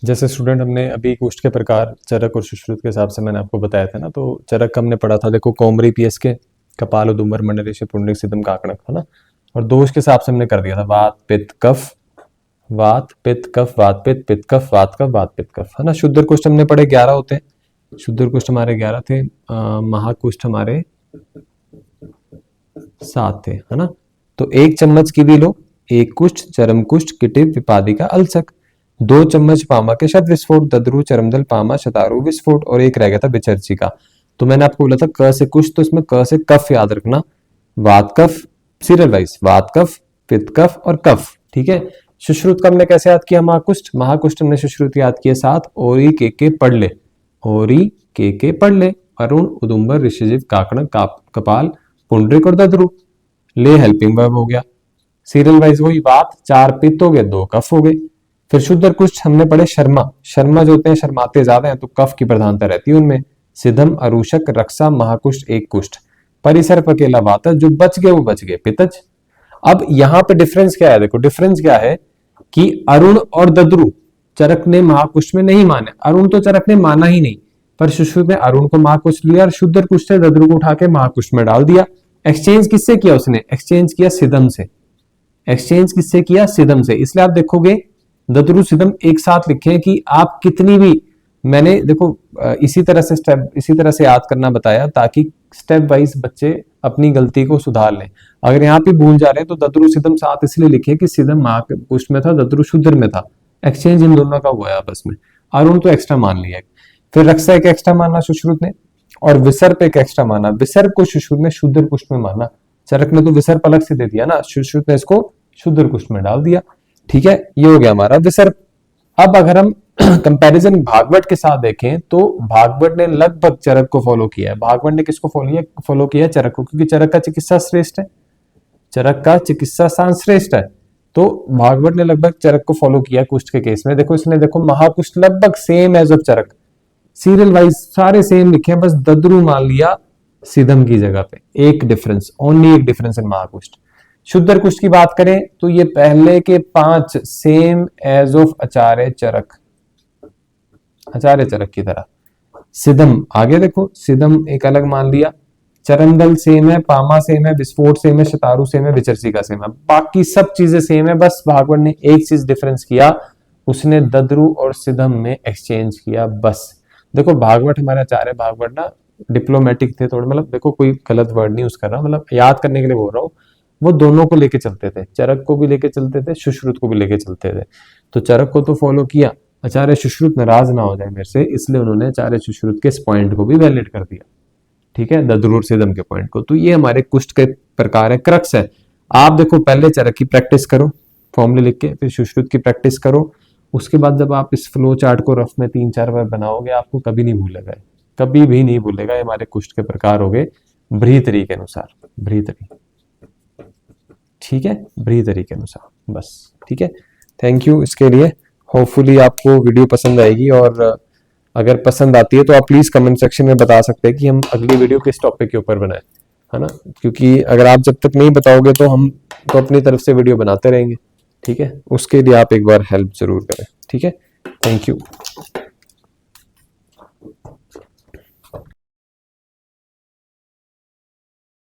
जैसे स्टूडेंट हमने अभी कुष्ठ के प्रकार चरक और सुश्रुत के हिसाब से मैंने आपको बताया था ना, तो चरक का हमने पढ़ा था, देखो कोमरी पीएसके, कपाल उदुम्बर मंडलेश पुंडरीक सिद्धम काकणक, है ना। और दोष के हिसाब से हमने कर दिया था वात पित्त कफ, वात पित्त कफ, वात पित्त पित्त कफ, वात कफ वात पित्त कफ, है ना। शुद्ध कुष्ठ हमने पढ़े 11 होते हैं, शुद्ध कुष्ठ हमारे 11 थे, महाकुष्ठ हमारे 7 थे, है ना। तो 1 चम्मच की भी लो, एक कुष्ठ, चरम कुष्ठ, किटिव, विपादिका, अल्सक। 2 चम्मच पामा के शत विस्फोट, दद्रु, चरमदल, पामा, शतारु, विस्फोट, और एक रह गया था विचर्चिका। तो मैंने आपको बोला था क से कुष्ठ, तो इसमें क से कफ याद रखना, वात कफ, सीरियल वाइज, वात कफ, पित्त कफ और कफ, ठीक है। सुश्रुत का हमने कैसे याद किया, महाकुष्ठ, महाकुष्ठ हमने सुश्रुत याद किया 7, ओरी के पढ़ ले, ओरी के पढ़ ले, अरुण, उदुम्बर, ऋषिजीव, काकणक, कपाल, पुंडरिक और दद्रु, ले हेल्पिंग वर्ब हो गया। सीरियल वाइज वही बात, 4 पित्त हो गए, 2 कफ हो गए। फिर शुद्ध कुष्ठ हमने पढ़े शर्मा, शर्मा जो होते हैं शर्माते ज्यादा हैं तो कफ की प्रधानता रहती है उनमें। सिद्धम, अरूषक, रक्षा, महाकुष्ठ, एक कुष्ठ, परिसर्प अकेला वातज, जो बच गए वो बच गए पितज। अब यहाँ पे डिफरेंस क्या है, देखो डिफरेंस क्या है कि अरुण और दद्रु चरक ने महाकुष्ठ में नहीं माने, अरुण तो चरक ने माना ही नहीं, पर सुश्रुत ने अरुण को महाकुष्ठ लिया और शुद्ध कुष्ठ से दद्रु को उठा के महाकुष्ठ में डाल दिया। एक्सचेंज किससे किया उसने, एक्सचेंज किया सिद्धम से, एक्सचेंज किससे किया, सिद्धम से। इसलिए आप देखोगे दद्रु सिद्धम एक साथ लिखे हैं कि आप कितनी भी, मैंने देखो इसी तरह से स्टेप, इसी तरह से याद करना बताया ताकि स्टेप वाइज बच्चे अपनी गलती को सुधार लें। अगर यहाँ पे भूल जा रहे हैं तो दद्रु सिद्धम साथ इसलिए लिखे कि सिद्धम महाकुष्ठ में था, दद्रु शुद्र में था, एक्सचेंज इन दोनों का हुआ है आपस में। अरुण तो एक्स्ट्रा मान लिया, फिर रक्षा एक एक्स्ट्रा माना सुश्रुत ने, और विसर्प एक एक्स्ट्रा माना, विसर्प को सुश्रुत ने शुद्ध कुष्ठ में माना, चरक ने तो विसर्प अलग से दे दिया ना, सुश्रुत ने इसको शुद्ध कुष्ठ में डाल दिया, ठीक है। ये हो गया हमारा विसर्प। अब अगर हम कंपैरिजन भागवत के साथ देखें तो भागवत ने लगभग चरक को फॉलो किया है। भागवत ने किसको फॉलो किया है, चरक को, क्योंकि चरक का चिकित्सा श्रेष्ठ है, चरक का चिकित्सा शास्त्र श्रेष्ठ है, तो भागवत ने लगभग चरक को फॉलो किया कुष्ठ के केस में। देखो इसने, देखो महाकुष्ठ लगभग same as of Charak, serial wise सारे सेम लिखे हैं, बस दद्रु मान लिया सिद्धम की जगह पे, एक डिफरेंस, ओनली एक डिफरेंस इन महाकुष्ठ। शुद्ध कुष्ठ की बात करें तो ये पहले के 5 सेम एज ऑफ आचार्य चरक, आचार्य चरक की तरह। सिद्धम आगे देखो, सिद्धम एक अलग मान लिया, चरमदल सेम है, पामा सेम है, विस्फोट सेम है, शतारु सेम है, विचर्चिका सेम है, बाकी सब चीजें सेम है, बस भागवत ने एक चीज डिफरेंस किया, उसने दद्रु और सिद्धम में एक्सचेंज किया बस। देखो भागवत हमारे आचार्य भागवत ना डिप्लोमेटिक थे थोड़े, मतलब देखो कोई गलत वर्ड नहीं यूज कर रहा, मतलब याद करने के लिए बोल रहा हूँ, वो दोनों को लेके चलते थे, चरक को भी लेके चलते थे, सुश्रुत को भी लेके चलते थे। तो चरक को तो फॉलो किया, आचार्य सुश्रुत नाराज ना हो जाए मेरे से, इसलिए उन्होंने आचार्य सुश्रुत के इस पॉइंट को भी वैलिड कर दिया, ठीक है, दद्रु और सिद्धम के पॉइंट को। तो ये हमारे कुष्ठ के प्रकार है, क्रक्स है। आप देखो पहले चरक की प्रैक्टिस करो फॉर्मूले लिख के, फिर सुश्रुत की प्रैक्टिस करो, उसके बाद जब आप इस फ्लो चार्ट को रफ में 3-4 बार बनाओगे आपको कभी नहीं भूलेगा, कभी भी नहीं भूलेगा। हमारे कुष्ठ के प्रकार हो गए भ्रीतरी के अनुसार, भ्रीतरी, ठीक है, भ्रीतरी के अनुसार बस, ठीक है। थैंक यू इसके लिए, होपफुली आपको वीडियो पसंद आएगी, और अगर पसंद आती है तो आप प्लीज कमेंट सेक्शन में बता सकते हैं कि हम अगली वीडियो किस टॉपिक के ऊपर बनाएं, है ना, क्योंकि अगर आप जब तक नहीं बताओगे तो हम तो अपनी तरफ से वीडियो बनाते रहेंगे, ठीक है। उसके लिए आप एक बार हेल्प जरूर करें, ठीक है। Thank you.